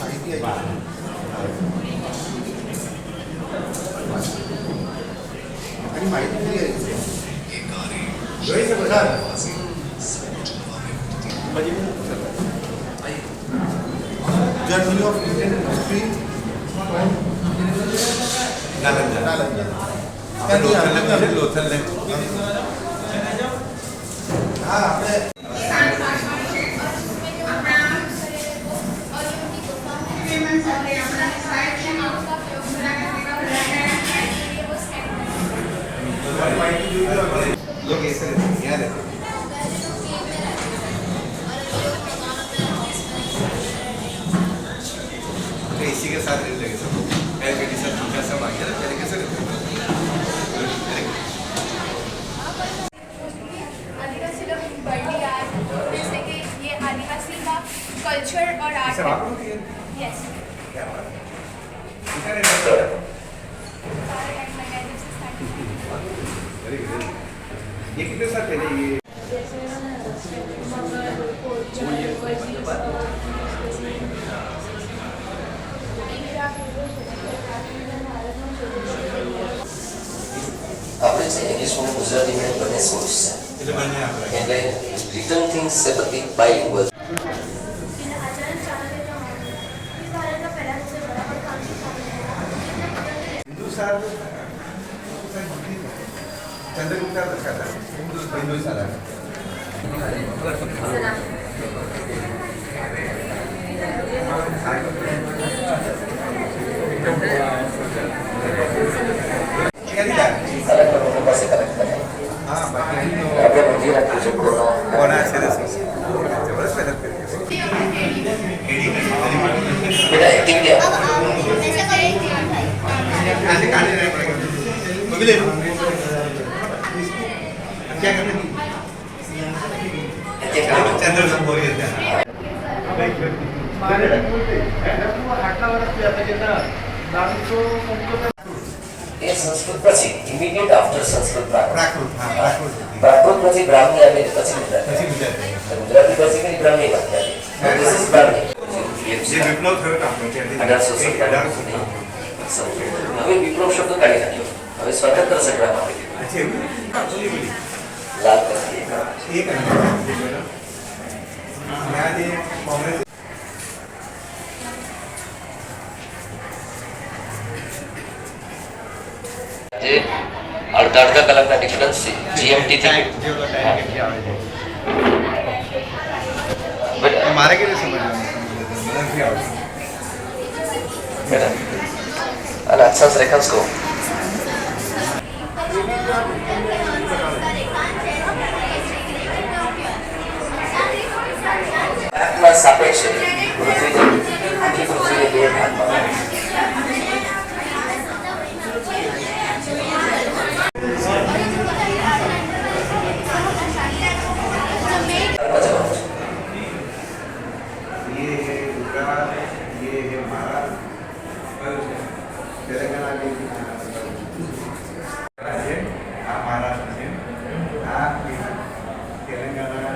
माहिती आहे आणि माहिती दिली आहे journal of Indian history Lothal हाँ आपने लोग ऐसे रहते यहाँ रहते तो इसी के साथ रहने लगे सब एयर कंडीशन पंखा सब आ गया ना पहले कैसे रहते आदिवासी लोग बड़ी आर्ट जैसे कि ये आदिवासी का कल्चर और आर्ट है। यस क्या बात है ये कितने साल पहले ये આપણે છે ઇંગ્લિશમાં ગુજરાતીમાં બંને સોર્સ છે એટલે return things separately bilingual Hindu साल चंद्रगुप्त रखा था हिंदू साल अलग लोगों પાસે કલેક્ટ કરે हाँ बाकी तो આપણે મંદિર આપ્યું છે कोना से जबरदस्त मेहनत करके બેટા એક્ટિવિટી ऐसे काटने नहीं पड़ेगा वो भी ले लो क्या करते हैं चंद्र सब बोल रहे हैं એ સંસ્કૃત પછી ઇમિડિયેટ આફ્ટર સંસ્કૃત પ્રાકૃત प्राकृत हाँ प्राकृत પ્રાકૃત પછી બ્રાહ્મણી આવે પછી ગુજરાતી ऐसे गुजरते हैं ગુજરાતી પછી કઈ બ્રાહ્મણી વાત કરે ધીસ ઇઝ બ્રાહ્મણી ये विप्लव थोड़ा काम करते हैं 1857 સુધી હવે વિપ્લવ શબ્દ કાઢી નાખ્યો હવે સ્વતંત્ર સંગ્રામ આપી દીધો अच्छे बोली લાલ કરી एक यहाँ ये कांग्रेस જે અડધા અડધા કલાકના ડિફરન્સ જીએમટી થી બટ हमारे के लिए समझ नहीं आता બેટા અને અક્ષાંશ રેખાંશ કહો આત્મા સાપેક્ષ પૃથ્વી આખી પૃથ્વીને બે ભાગમાં ये है गुजरात ये है महाराष्ट्र तेलंगाना के महाराष्ट्र है तेलंगाना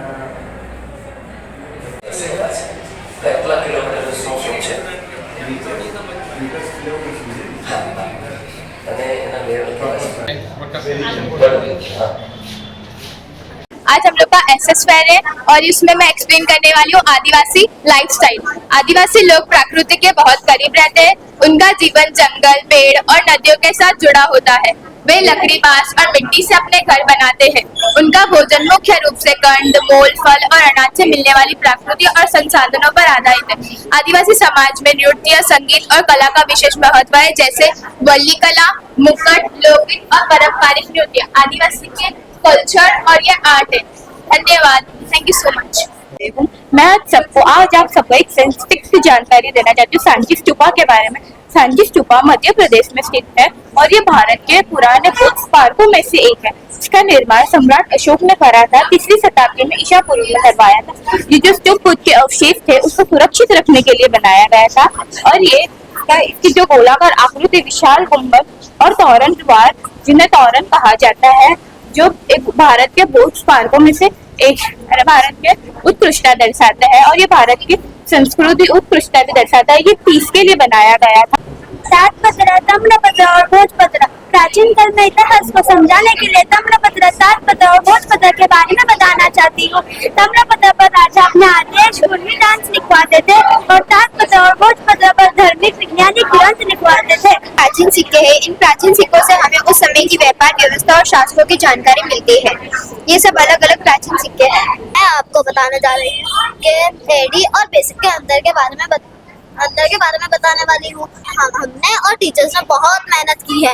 કેટલા કિલોમીટર શું છે અને એના લેવલ હા आज हम लोग का एसएस फेयर है और इसमें मैं एक्सप्लेन करने वाली हूँ आदिवासी लाइफस्टाइल। आदिवासी लोग प्रकृति के बहुत करीब रहते हैं। उनका जीवन जंगल, पेड़ और नदियों के साथ जुड़ा होता है। वे लकड़ी, बांस और मिट्टी से अपने घर बनाते हैं। उनका भोजन मुख्य रूप से कंद, मोल, फल और अनाज से मिलने वाली प्रकृति और संसाधनों पर आधारित है। आदिवासी समाज में नृत्य, संगीत और कला का विशेष महत्व है, जैसे वल्ली कला, मुक्कट, लोकगीत और पारंपरिक नृत्य आदिवासी के कल्चर और ये आर्ट है। धन्यवाद, थैंक यू सो मच। मैं आज आप सबको एक साइंटिफिक सी जानकारी देना चाहती हूँ सांची स्तूपा के बारे में। सांची स्तूपा मध्य प्रदेश में स्थित है और ये भारत के पुराने बुद्ध स्मारकों में से एक है। इसका निर्माण सम्राट अशोक ने करा था। 3वीं शताब्दी में ईसा पूर्व में करवाया था। ये जो स्तूप बुद्ध के अवशेष थे उसको सुरक्षित रखने के लिए बनाया गया था और ये इसकी जो गोलाकार आकृति, विशाल गुंबद और तोरण द्वार, जिन्हें तोरण कहा जाता है, जो एक भारत के बौद्ध स्मारकों में से एक भारत के उत्कृष्टता दर्शाता है और ये भारत की संस्कृति उत्कृष्टता भी दर्शाता है। ये पीस के लिए बनाया गया था। ताड़पत्र, ताम्रपत्र और भोजपत्र। प्राचीन काल में इतिहास को समझाने के लिए ताम्रपत्र, ताड़पत्र और भोजपत्र के बारे में बताना चाहती हूँ। ताम्रपत्र पर राजा अपने आदेश डांस लिखवाते थे और ताड़पत्र और भोजपत्र पर धार्मिक वैज्ञानिक ग्रंथ लिखवाते थे। प्राचीन सिक्के हैं। इन प्राचीन सिक्कों से हमें उस समय की व्यापार व्यवस्था और शास्त्रों की जानकारी मिलती है। ये सब अलग अलग प्राचीन सिक्के हैं। मैं आपको बताने जा रही हूँ कि एडी और बेसिक के अंतर के बारे में बताने वाली हूँ। हमने और टीचर्स ने बहुत मेहनत की है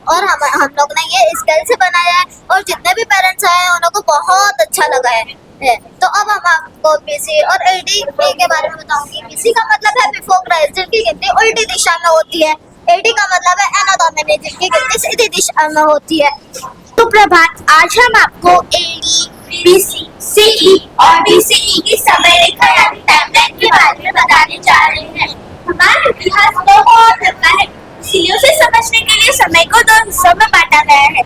और हम लोग ने ये स्केल से बनाया है और जितने भी पेरेंट्स आए हैं उनको बहुत अच्छा लगा है। तो अब हम आपको बीसी और एडी के बारे में बताऊंगी। बीसी का मतलब है बिफोर क्राइस्ट, जिनकी गिनती उल्टी दिशा में होती है। एडी का मतलब है एनो डोमिनी, जिनकी गिनती सीधी दिशा में होती है। तो प्रभात, आज हम आपको एडी, बीसी, सीई और बीसीई की समय रेखा यानी टाइमलाइन के बारे में बताने जा रहे हैं। हमारा इतिहास बहुत लंबा है, इसलिए उसे समझने के लिए समय को दो हिस्सों में बांटा गया है,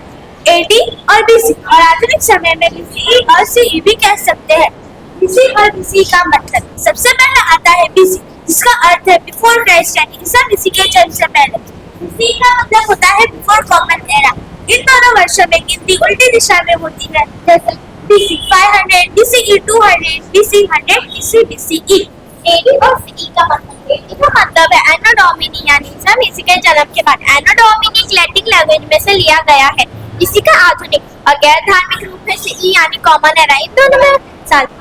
एडी और बीसी। और आधुनिक समय में बीसीई और सीई भी कह सकते हैं। बीसी और बीसी का मतलब सबसे पहले आता है बीसी, जिसका अर्थ है बिफोर क्राइस्ट यानी ईसा मसीह के जन्म से पहले। बीसी का मतलब होता है बिफोर कॉमन एरा। इन दोनों वर्षों में गिनती उल्टी दिशा में होती है, जैसे BC 500, BCE 200, BC 100, BC BCE। AD और सीई का मतलब है एनो डोमिनी यानी ईसा मसीह के जन्म के बाद। एनो डोमिनी लैटिन लैंग्वेज में से लिया गया है। इसी का आधुनिक और गैर धार्मिक रूप है सीई यानी कॉमन एरा। इन दोनों में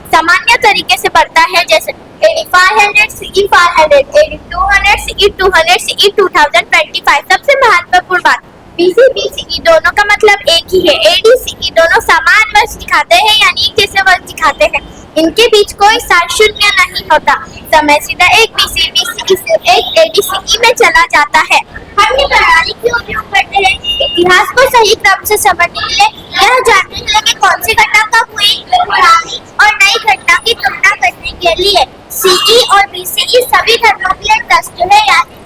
सामान्य तरीके से बढ़ता है, जैसे AD 500, CE 500, AD 200, CE 200, CE 2025। सबसे महत्वपूर्ण बात, बीसी बीसीई दोनों का मतलब एक ही है। एडी सीई दोनों समान वर्ष दिखाते हैं यानी एक जैसे वर्ष दिखाते हैं। इनके बीच कोई साल शून्य नहीं होता। समय सीधा एक बीसी बीसीई से एक एडी सीई में चला जाता है। हम ये प्रणाली क्यों उपयोग करते हैं? इतिहास को सही क्रम से समझने के लिए, यह जानने के लिए कि कौन सी घटना कब हुई, पुरानी और नई घटना की तुलना करने के लिए। सीई और बीसीई सभी धर्मों के लिए ट्रस्ट है यानी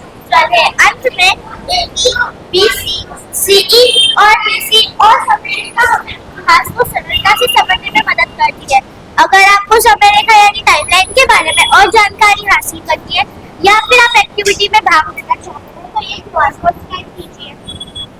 है। अंत में एडी, बीसी, सीई और बीसी और समय रेखा हमें इतिहास को सरलता से समझने में मदद करती है। अगर आपको समय रेखा यानी टाइमलाइन के बारे में और जानकारी हासिल करनी है या फिर आप एक्टिविटी में भाग लेना चाहते हैं तो ये क्यूआर कोड स्कैन कीजिए।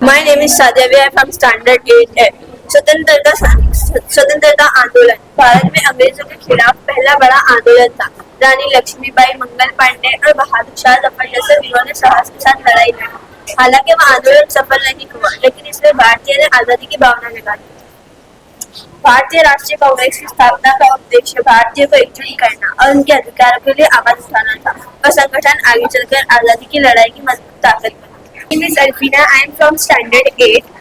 My name is Sadhavya. I'm from Standard 8A. स्वतंत्रता आंदोलन भारत में अंग्रेजों के खिलाफ पहला बड़ा आंदोलन था। रानी लक्ष्मीबाई, मंगल पांडे और बहादुर शाह जफर जैसे वीरों ने साहस के साथ लड़ाई लड़ी। हालांकि वह आंदोलन सफल नहीं हुआ, लेकिन इसमें भारतीय ने आजादी की भावना जगा दी। भारतीय राष्ट्रीय कांग्रेस की स्थापना का उद्देश्य भारतीयों को एकजुट करना और उनके अधिकारों के लिए आवाज उठाना था। वह संगठन आगे चलकर आजादी की लड़ाई की मजबूत ताकत बना। Miss Alfina, I am from standard 8।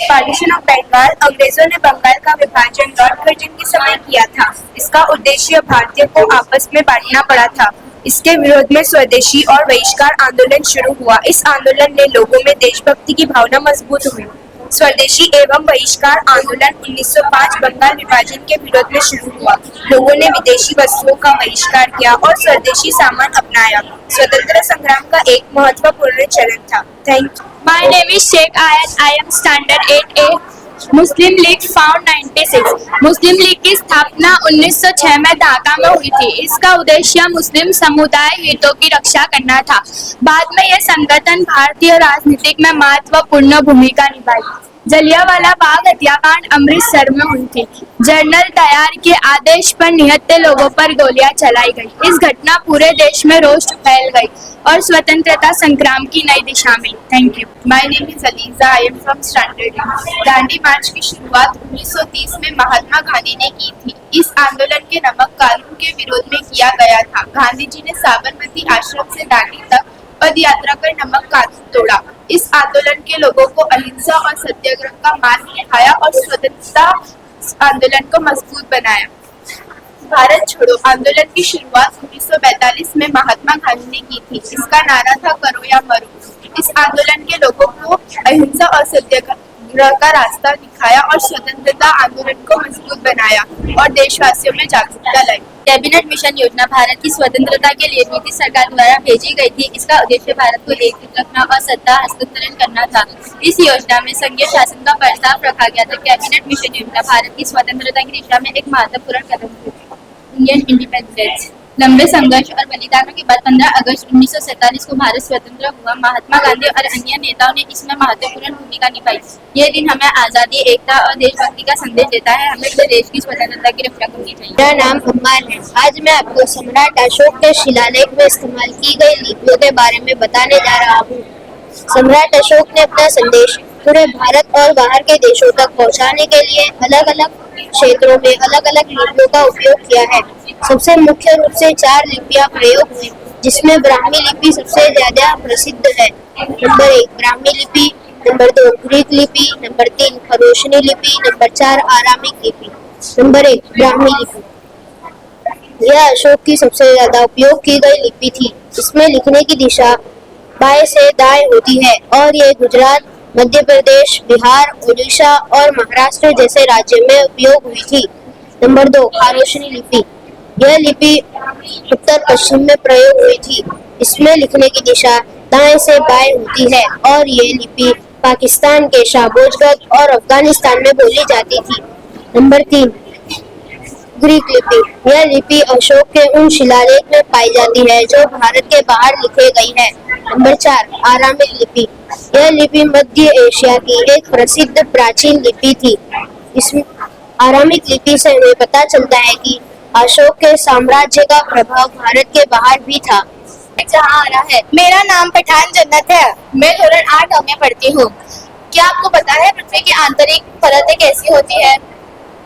Partition of Bengal, अंग्रेजों ने बंगाल का विभाजन लॉर्ड कर्जन के समय किया था। इसका उद्देश्य भारतीयों को आपस में बांटना पड़ा था। इसके विरोध में स्वदेशी और बहिष्कार आंदोलन शुरू हुआ। इस आंदोलन ने लोगों में देशभक्ति की भावना मजबूत हुई। स्वदेशी एवं बहिष्कार आंदोलन 1905 बंगाल विभाजन के विरोध में शुरू हुआ। लोगों ने विदेशी वस्तुओं का बहिष्कार किया और स्वदेशी सामान अपनाया। स्वतंत्रता संग्राम का एक महत्वपूर्ण चरण था। Thank you. My name is Sheikh Ayat. I am Standard 8A. Muslim league found 96। Muslim league की स्थापना 1906 में ढाका में हुई थी। इसका उद्देश्य मुस्लिम समुदाय हितों की रक्षा करना था। बाद में यह संगठन भारतीय राजनीतिक में महत्वपूर्ण भूमिका निभाई। जलियांवाला बाग हत्याकांड अमृतसर में हुई थी। जनरल डायर के आदेश पर निहत्थे लोगों पर गोलियां चलाई गई। इस घटना पूरे देश में रोष फैल गई और स्वतंत्रता संग्राम की नई दिशा मिली। Thank you. My name is Aliza. I am from standard 8। Dandi march की शुरुआत 1930 में महात्मा गांधी ने की थी। इस आंदोलन के नमक कानून के विरोध में किया गया था। गांधी जी ने साबरमती आश्रम से दांडी तक पद यात्रा कर नमक कानून तोड़ा। इस आंदोलन के लोगों को अहिंसा और सत्याग्रह का मार्ग दिखाया और स्वतंत्रता आंदोलन को मजबूत बनाया। भारत छोड़ो आंदोलन की शुरुआत 1942 में महात्मा गांधी ने की थी। इसका नारा था करो या मरो। इस आंदोलन के लोगों को अहिंसा और सत्याग्रह का रास्ता दिखाया और स्वतंत्रता आंदोलन को मजबूत बनाया और देशवासियों में जागरूकता लाई। कैबिनेट मिशन योजना भारत की स्वतंत्रता के लिए ब्रिटिश सरकार द्वारा भेजी गई थी। इसका उद्देश्य भारत को एकजुट रखना और सत्ता हस्तांतरण करना था। इस योजना में संघीय शासन का प्रस्ताव रखा गया था। कैबिनेट मिशन योजना भारत की स्वतंत्रता की दिशा में एक महत्वपूर्ण कदम थी। Indian independence. लंबे संघर्ष और बलिदानों के बाद 15 अगस्त 1947 को भारत स्वतंत्र हुआ। महात्मा गांधी और अन्य नेताओं ने इसमें महत्वपूर्ण भूमिका निभाई। ये दिन हमें आजादी, एकता और देशभक्ति का संदेश देता है। हमें अपने देश की स्वतंत्रता की रक्षा करनी चाहिए। मेरा नाम अम्मान है। आज मैं आपको सम्राट अशोक के शिलालेख में इस्तेमाल की गई लिपियों के बारे में बताने जा रहा हूँ। सम्राट अशोक ने अपना संदेश पूरे भारत और बाहर के देशों तक पहुँचाने के लिए अलग अलग क्षेत्रों में अलग अलग लिपियों का उपयोग किया है। सबसे मुख्य रूप से 4 लिपियां प्रयोग हुई, जिसमें ब्राह्मी लिपि सबसे ज्यादा प्रसिद्ध है। नंबर 1 ब्राह्मी लिपि, नंबर 2 ग्रीक लिपि, नंबर 3 खरोशनी लिपि, नंबर 4 आरामिक लिपि। नंबर 1 ब्राह्मी लिपि। यह अशोक की सबसे ज्यादा उपयोग की गई लिपि थी। इसमें लिखने की दिशा बाएं से दाएं होती है और ये गुजरात, मध्य प्रदेश, बिहार, उड़ीसा और महाराष्ट्र जैसे राज्यों में उपयोग हुई थी। नंबर 2 खारोशनी लिपि। यह लिपि उत्तर पश्चिम में प्रयोग हुई थी। इसमें लिखने की दिशा दाएं से बाएं होती है और ये लिपि पाकिस्तान के शाहबोजगढ़ और अफगानिस्तान में बोली जाती थी। नंबर 3 ग्रीक लिपि। यह लिपि अशोक के उन शिलालेख में पाई जाती है जो भारत के बाहर लिखे गई है। नंबर 4 आरामिक लिपि। यह लिपि मध्य एशिया की एक प्रसिद्ध प्राचीन लिपि थी। इस आरामिक लिपि से हमें पता चलता है कि अशोक के साम्राज्य का प्रभाव भारत के बाहर भी था। जहाँ आ रहा है। मेरा नाम पठान जन्नत है। मैं धोरण 8 में पढ़ती हूँ। क्या आपको पता है पृथ्वी की आंतरिक परतें कैसी होती है?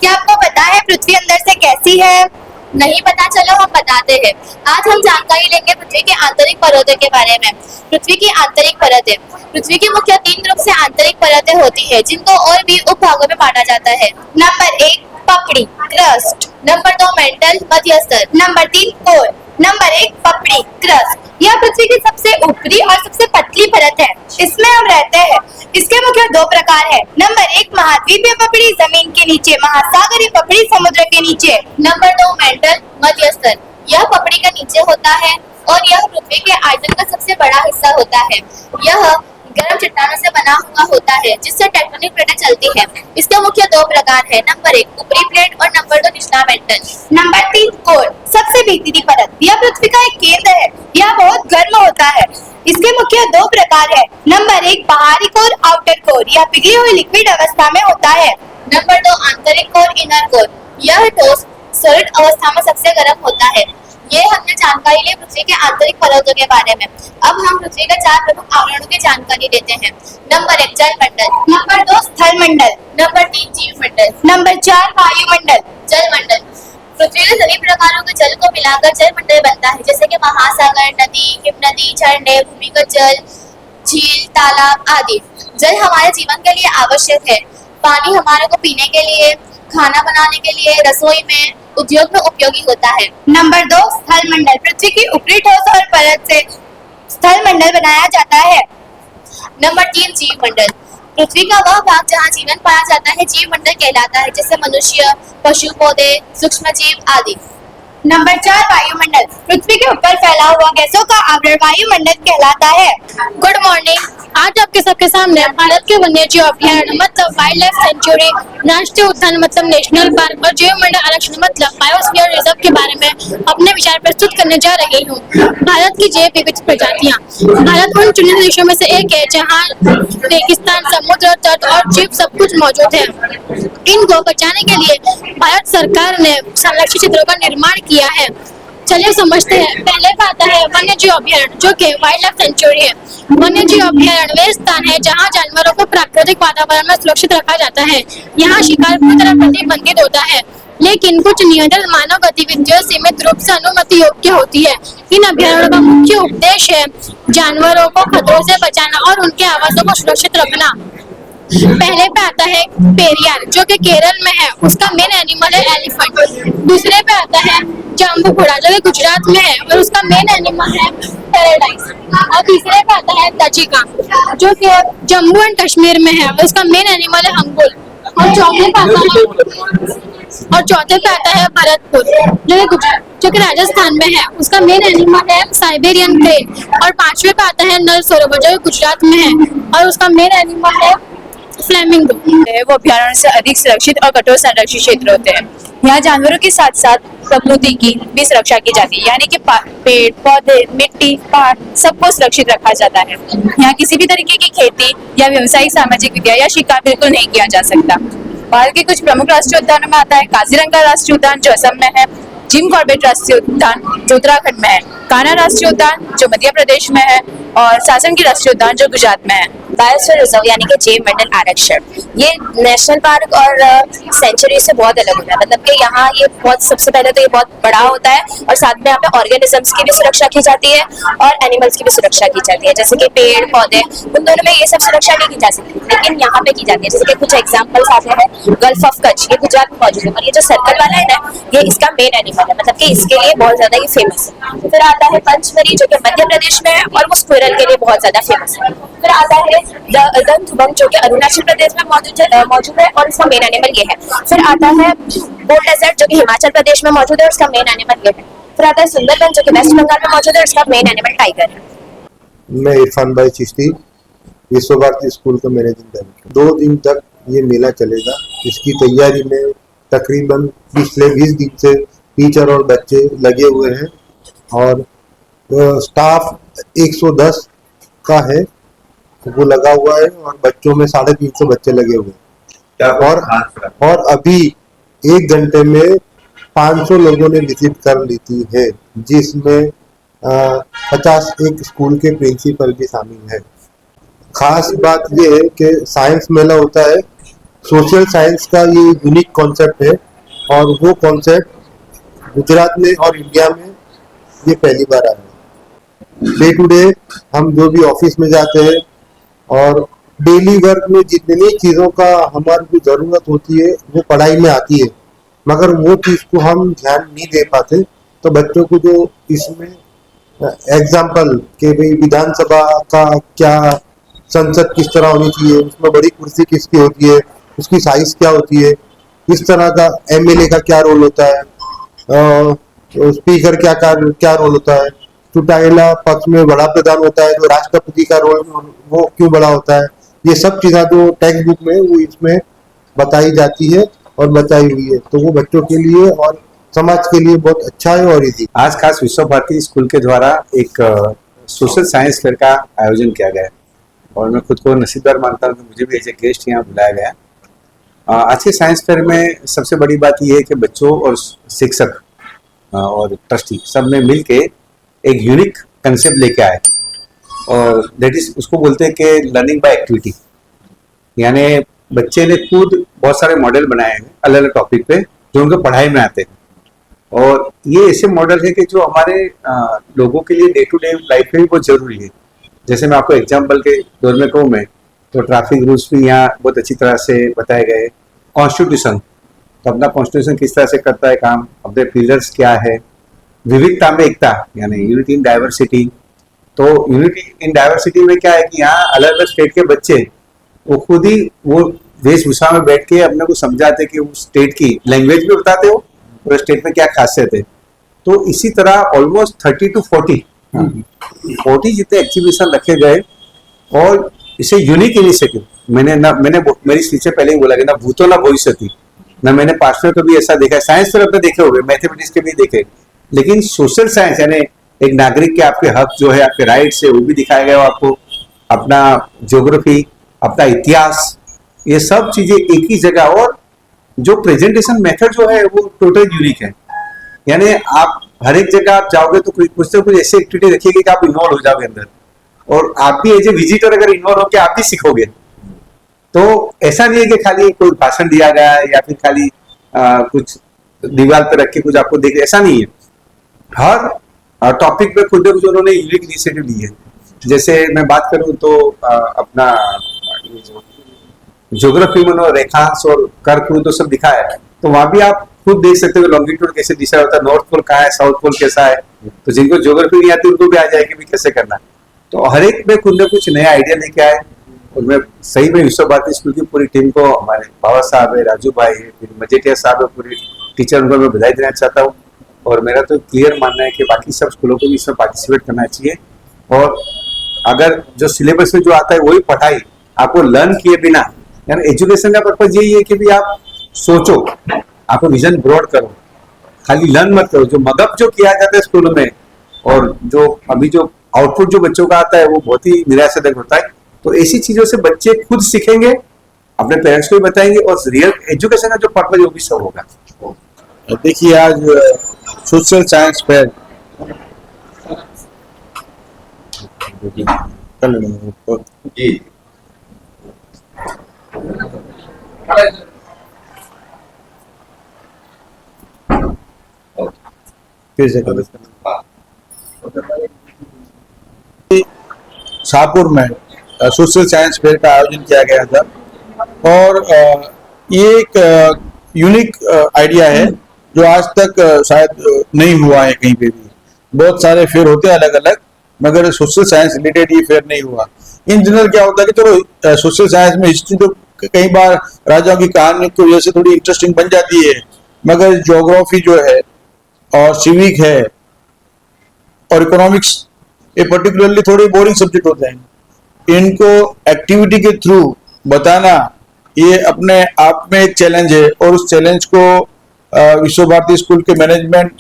क्या आपको पता है पृथ्वी अंदर से कैसी है? नहीं पता, चलो हम बताते हैं। आज हम जानकारी लेंगे पृथ्वी की आंतरिक परतों के बारे में। पृथ्वी की आंतरिक परतें। पृथ्वी की मुख्य 3 रूप से आंतरिक परतें होती है, जिनको और भी उपभागों में बांटा जाता है। नंबर 1 पपड़ी क्रस्ट, नंबर 2 मेंटल मध्यस्तर, नंबर 3 कोर। नंबर 1 पपड़ी क्रस्ट। यह पृथ्वी की सबसे ऊपरी और सबसे पतली परत है। इसमें हम रहते हैं। इसके मुख्य 2 प्रकार है। नंबर 1 महाद्वीपीय पपड़ी जमीन के नीचे, महासागरीय पपड़ी समुद्र के नीचे। नंबर 2 मेंटल मध्यस्तर। यह पपड़ी के नीचे होता है और यह पृथ्वी के आयतन का सबसे बड़ा हिस्सा होता है। यह गर्म चट्टानों से बना हुआ होता है, जिससे टेक्टोनिक प्लेटें चलती है। इसके मुख्य 2 प्रकार है। नंबर 1 ऊपरी प्लेट और नंबर 2 निचला मेंटल। नंबर 3 कोर, सबसे भीतरी परत। यह पृथ्वी का एक केंद्र है। यह बहुत गर्म होता है। इसके मुख्य 2 प्रकार है। नंबर 1 बाहरी कोर, आउटर कोर। यह पिघली हुई लिक्विड अवस्था में होता है। नंबर 2 आंतरिक कोर, इनर कोर। यह ठोस सॉलिड अवस्था में सबसे गर्म होता है। ये हमने जानकारी ली पृथ्वी के आंतरिक परतों के बारे में। अब हम पृथ्वी के 4 प्रमुख आवरणों की जानकारी लेते हैं। नंबर 1 जलमंडल, नंबर 2 स्थल मंडल, नंबर 3 जीव मंडल, नंबर 4 वायुमंडल। जलमंडल। पृथ्वी के सभी प्रकारों के जल को मिलाकर जलमंडल बनता है, जैसे कि महासागर, नदी, हिमनदी, झरने, भूमिगत जल, झील, तालाब आदि। जल हमारे जीवन के लिए आवश्यक है। पानी हमारे को पीने के लिए, खाना बनाने के लिए, रसोई में, उद्योग में उपयोगी होता है। नंबर 2 स्थल मंडल। पृथ्वी की ऊपरी ठोस और परत से स्थल मंडल बनाया जाता है। नंबर 3 जीव मंडल। पृथ्वी का वह भाग जहाँ जीवन पाया जाता है जीव मंडल कहलाता है, जैसे मनुष्य, पशु, पौधे, सूक्ष्म जीव आदि। नंबर 4 वायुमंडल। पृथ्वी के ऊपर फैला हुआ गैसों का आवरण वायुमंडल कहलाता है। Good morning. आज आपके सबके सामने भारत के वन्यजीव अभ्यारण्य मतलब वाइल्ड लाइफ सेंचुरी, राष्ट्रीय उद्यान मतलब नेशनल पार्क और जैव मंडल आरक्षण मतलब बायोस्फीयर रिजर्व के बारे में अपने विचार प्रस्तुत करने जा रही हूँ। भारत की जैव विविध प्रजातियाँ। भारत उन चुनिंदा देशों में से एक है जहाँ रेगिस्तान, समुद्र तट और जीव सब कुछ मौजूद है। इनको बचाने के लिए भारत सरकार ने संरक्षित क्षेत्रों का निर्माण किया है। चलिए समझते हैं। पहले का आता है वन्यजीव अभ्यारण्य, जो कि वाइल्ड लाइफ सेंचुरी है। वन्यजीव अभ्यारण्य वे स्थान है जहां जानवरों को प्राकृतिक वातावरण में सुरक्षित रखा जाता है। यहाँ शिकार पूरी तरह प्रतिबंधित होता है, लेकिन कुछ नियंत्रित मानव गतिविधियों सीमित रूप से अनुमति योग्य होती है। इन अभ्यारण्यों का मुख्य उद्देश्य है जानवरों को खतरों से बचाना और उनके आवासों को सुरक्षित रखना। पहले पे आता है पेरियार, जो कि केरल में है। उसका मेन एनिमल है एलिफेंट। दूसरे पे आता है जाम्बू घोड़ा, जो कि गुजरात में है और उसका मेन एनिमल है पैराडाइज। और तीसरे पे आता है तजिका जो कि जम्मू एंड कश्मीर में है, उसका मेन एनिमल है हंगुल। और चौथे पे आता है भरतपुर जो कि राजस्थान में है, उसका मेन एनिमल है साइबेरियन क्रेन। और पांचवे पे आता है नल सरोवर जो गुजरात में है और उसका मेन एनिमल है फ्लेमिंगो। वो अभ्यारण्य से अधिक सुरक्षित और कठोर संरक्षित क्षेत्र होते हैं। यहाँ जानवरों के साथ साथ प्रकृति की भी सुरक्षा की जाती है, यानी कि पेड़ पौधे मिट्टी पहाड़ सबको सुरक्षित रखा जाता है। यहाँ किसी भी तरीके की खेती या व्यावसायिक सामाजिक विद्या या शिकार बिल्कुल नहीं किया जा सकता। भारत के कुछ प्रमुख राष्ट्रीय उद्यानों में आता है काजीरंगा राष्ट्रीय उद्यान जो असम में है, जिम कॉर्बेट राष्ट्रीय उद्यान जो उत्तराखंड में है, कान्हा राष्ट्रीय उद्यान जो मध्य प्रदेश में है और सासन की राष्ट्रीय उद्यान जो गुजरात में है। बायोस्फीयर रिजर्व यानी कि जैव मंडल आरक्षण ये नेशनल पार्क और सेंचुरी से बहुत अलग होता है। मतलब कि यहाँ ये बहुत सबसे पहले तो ये बहुत बड़ा होता है और साथ में यहाँ पे ऑर्गेनिजम्स की भी सुरक्षा की जाती है और एनिमल्स की भी सुरक्षा की जाती है, जैसे कि पेड़ पौधे उन दोनों में ये सब सुरक्षा नहीं की जा सकती, लेकिन यहाँ पे की जाती है। जैसे कि कुछ एग्जाम्पल्स आते हैं गल्फ ऑफ कच्छ, ये गुजरात में मौजूद है और ये जो सर्कल वाला है ना ये इसका मेन एनिमल है, मतलब कि इसके लिए बहुत ज्यादा ये फेमस है। फिर आता है पंचमरी जो कि मध्य प्रदेश में है और वो स्क्विरल के लिए बहुत ज्यादा फेमस है। फिर आता है दंतुबंग जो कि अरुणाचल प्रदेश में मौजूद है और इसका मेन एनिमल ये है। फिर आता है गोल्ड डेजर्ट जो कि हिमाचल प्रदेश में मौजूद है और उसका मेन एनिमल ये है। फिर आता है सुंदरबन जो कि वेस्ट बंगाल में मौजूद है और उसका मेन एनिमल टाइगर है। मैं इरफान भाई चिश्ती विश्व भारती स्कूल का मैनेजिंग डायरेक्टर। 2 दिन तक ये मेला चलेगा। इसकी तैयारी में तकरीबन पिछले 20 दिन से टीचर और बच्चे लगे हुए हैं और स्टाफ 110 का है वो लगा हुआ है और बच्चों में 350 बच्चे लगे हुए हैं और अभी 1 घंटे में 500 लोगों ने विजिट कर ली है, जिसमें 51 स्कूल के प्रिंसिपल भी शामिल है। खास बात ये है कि साइंस मेला होता है, सोशल साइंस का ये यूनिक कॉन्सेप्ट है और वो कॉन्सेप्ट गुजरात में और इंडिया में ये पहली बार आया है। डे टू डे हम जो भी ऑफिस में जाते हैं और डेली वर्क में जितनी चीज़ों का हमारी को ज़रूरत होती है वो पढ़ाई में आती है, मगर वो चीज़ को हम ध्यान नहीं दे पाते। तो बच्चों को जो इसमें एग्जाम्पल के भाई विधानसभा का क्या, संसद किस तरह होनी चाहिए, उसमें बड़ी कुर्सी किसकी होती है, उसकी साइज क्या होती है, इस तरह का एमएलए का क्या रोल होता है, स्पीकर क्या रोल होता है, चुटाइला पक्ष में बड़ा प्रधान होता है तो राष्ट्रपति का रोल वो क्यों बड़ा होता है, ये सब चीज़ें जो टेक्स्ट बुक में वो इसमें बताई जाती है और बताई हुई है। तो वो बच्चों के लिए और समाज के लिए बहुत अच्छा है और इजी। आज खास विश्व भारती स्कूल के द्वारा एक सोशल साइंस फेयर का आयोजन किया गया है और मैं खुद को नसीबदार मानता हूँ कि मुझे भी एज ए गेस्ट यहाँ बुलाया गया है। आज के साइंस फेयर में सबसे बड़ी बात यह है कि बच्चों और शिक्षक और ट्रस्टी सब में मिल के एक यूनिक कंसेप्ट लेके आए और दैट इज उसको बोलते हैं कि लर्निंग बाय एक्टिविटी। यानी बच्चे ने खुद बहुत सारे मॉडल बनाए हैं अलग अलग टॉपिक पे जो उनको पढ़ाई में आते हैं और ये ऐसे मॉडल है कि जो हमारे लोगों के लिए डे टू डे लाइफ में भी बहुत जरूरी है। जैसे मैं आपको एग्जाम्पल के दौर में कहूँ मैं तो ट्रैफिक रूल्स भी यहाँ बहुत अच्छी तरह से बताए गए। कॉन्स्टिट्यूशन, तो अपना कॉन्स्टिट्यूशन किस तरह से करता है काम, अपने पिलर्स क्या है, विविधता में एकता यानी यूनिटी इन डाइवर्सिटी। तो यूनिटी इन डाइवर्सिटी में क्या है कि यहाँ अलग अलग स्टेट के बच्चे वो खुद ही वो वेशभूषा में बैठ के अपने को समझाते कि उस स्टेट की लैंग्वेज भी बताते हो और स्टेट में क्या खासियत है। तो इसी तरह ऑलमोस्ट 30 to 40 जितने एग्जीबिशन रखे गए और इसे यूनिक इनिशिएटिव मैंने मेरी स्पीच से पहले ही बोला कि ना भूतो ना भविष्य थी ना मैंने पास्ट में कभी ऐसा देखा है। साइंस तो अपने देखे होंगे, मैथमेटिक्स के भी देखे, लेकिन सोशल साइंस यानी एक नागरिक के आपके हक जो है, आपके राइट्स है वो भी दिखाया गया आपको, अपना ज्योग्राफी, अपना इतिहास, ये सब चीजें एक ही जगह। और जो प्रेजेंटेशन मेथड जो है वो टोटल यूनिक है। यानी आप हर एक जगह आप जाओगे तो कुछ ना कुछ ऐसी एक्टिविटी रखिएगी कि आप इन्वॉल्व हो जाओगे अंदर और आप भी एज ए विजिटर अगर इन्वॉल्व होकर आप भी सीखोगे। तो ऐसा नहीं है कि खाली कोई भाषण दिया गया है या फिर खाली कुछ दीवार पर रख के कुछ आपको देख, ऐसा नहीं है। हर टॉपिक पे खुद कुछ उन्होंने यूनिक इनिशिएटिव ली है। जैसे मैं बात करूं तो अपना ज्योग्राफी में रेखांश और कर्क तो सब दिखाया है, तो वहां भी आप खुद देख सकते हो लॉन्गिट्यूड कैसे दिशा होता है, नॉर्थ पोल कहाँ है, साउथ पोल कैसा है। तो जिनको ज्योग्राफी नहीं आती उनको भी आ जाएगी भी कैसे करना। तो हर एक में कुछ न कुछ नया आइडिया लेके आए। और मैं सही में विश्व भारती स्कूल की पूरी टीम को, हमारे बाबा साहब है, राजू भाई है, फिर मजेटिया साहब है, पूरी टीचर, उनको मैं बधाई देना चाहता हूँ। और मेरा तो क्लियर मानना है कि बाकी सब स्कूलों को भी इसमें पार्टिसिपेट करना चाहिए। और अगर जो सिलेबस में जो आता है वही पढ़ाई आपको लर्न किए बिना, यानी एजुकेशन का पर्पज यही है कि भी आप सोचो, आपको विजन ब्रॉड करो, खाली लर्न मत करो। जो मगअप जो किया जाता है स्कूलों में और जो अभी जो आउटपुट जो बच्चों का आता है वो बहुत ही निराशाजनक होता है। तो ऐसी चीजों से बच्चे खुद सीखेंगे, अपने पेरेंट्स को भी बताएंगे और रियल एजुकेशन का जो पर्पज है वो भी सब होगा। देखिए आज सोशल साइंस फेयर जी फिर से करो। शाहपुर में सोशल साइंस फेयर का आयोजन किया गया था और ये एक यूनिक आइडिया है जो आज तक शायद नहीं हुआ है कहीं पे भी। बहुत सारे फेयर होते हैं अलग अलग, मगर सोशल साइंस रिलेटेड ये फेयर नहीं हुआ। इन जनरल क्या होता है कि चलो सोशल साइंस में हिस्ट्री तो कई बार राजाओं की कहानी की वजह से थोड़ी इंटरेस्टिंग बन जाती है, मगर ज्योग्राफी जो है और सिविक है और इकोनॉमिक्स, ये पर्टिकुलरली थोड़ी बोरिंग सब्जेक्ट होते हैं। इनको एक्टिविटी के थ्रू बताना ये अपने आप में एक चैलेंज है और उस चैलेंज को विश्व भारती स्कूल के मैनेजमेंट,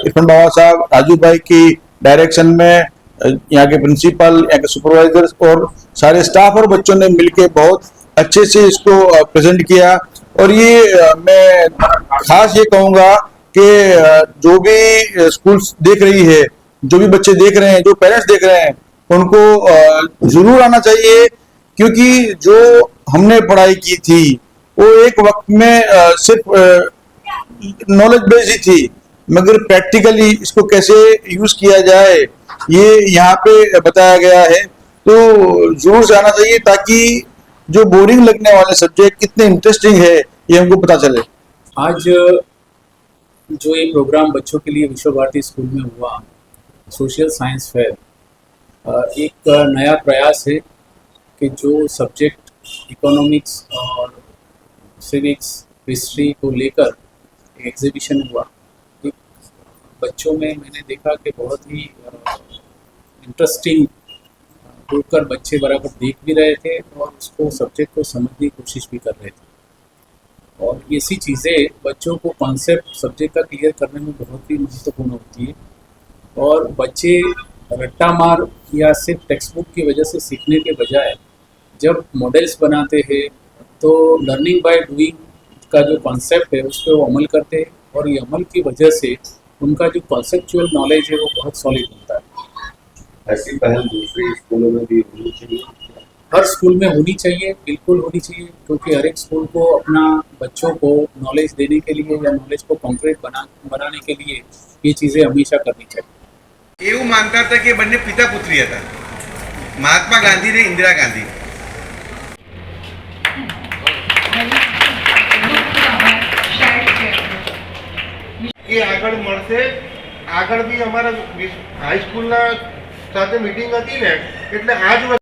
इरफान बाबा साहब, राजू भाई की डायरेक्शन में यहाँ के प्रिंसिपल, यहाँ के सुपरवाइजर्स और सारे स्टाफ और बच्चों ने मिलकर बहुत अच्छे से इसको प्रेजेंट किया। और ये मैं खास ये कहूँगा कि जो भी स्कूल्स देख रही है, जो भी बच्चे देख रहे हैं, जो पेरेंट्स देख रहे हैं, उनको जरूर आना चाहिए, क्योंकि जो हमने पढ़ाई की थी वो एक वक्त में सिर्फ नॉलेज बेस्ड ही थी, मगर प्रैक्टिकली इसको कैसे यूज किया जाए ये यहाँ पे बताया गया है। तो जरूर से आना चाहिए ताकि जो बोरिंग लगने वाले सब्जेक्ट कितने इंटरेस्टिंग है ये हमको पता चले। आज जो ये प्रोग्राम बच्चों के लिए विश्व भारती स्कूल में हुआ, सोशल साइंस फेयर, एक नया प्रयास है कि जो सब्जेक्ट इकोनॉमिक्स और सिविक्स, हिस्ट्री को लेकर एग्जीबिशन हुआ, एक बच्चों में मैंने देखा कि बहुत ही इंटरेस्टिंग होकर बच्चे बराबर देख भी रहे थे और उसको सब्जेक्ट को समझने की कोशिश भी कर रहे थे। और ऐसी चीज़ें बच्चों को कॉन्सेप्ट सब्जेक्ट का क्लियर करने में बहुत ही महत्वपूर्ण होती है। और बच्चे रट्टा मार या सिर्फ टेक्स्ट बुक की वजह से सीखने के बजाय जब मॉडल्स बनाते हैं तो लर्निंग बाय डूइंग का जो कॉन्सेप्ट है उस पर वो अमल करते हैं और ये अमल की वजह से उनका जो कॉन्सेप्चुअल नॉलेज है वो बहुत सॉलिड होता है। ऐसी पहल दूसरे स्कूलों में भी होनी चाहिए, हर स्कूल में होनी चाहिए, बिल्कुल होनी चाहिए, क्योंकि हर एक स्कूल को अपना बच्चों को नॉलेज देने के लिए या नॉलेज को कॉन्क्रीट बनाने के लिए ये चीज़ें हमेशा करनी चाहिए। એવું માનતા હતા કે બંને પિતા પુત્રી હતા, મહાત્મા ગાંધી ને ઇન્દિરા ગાંધી। એ આગળ મળશે, આગળ બી અમારા હાઈસ્કૂલના સાથે મીટિંગ હતી ને એટલે આ જ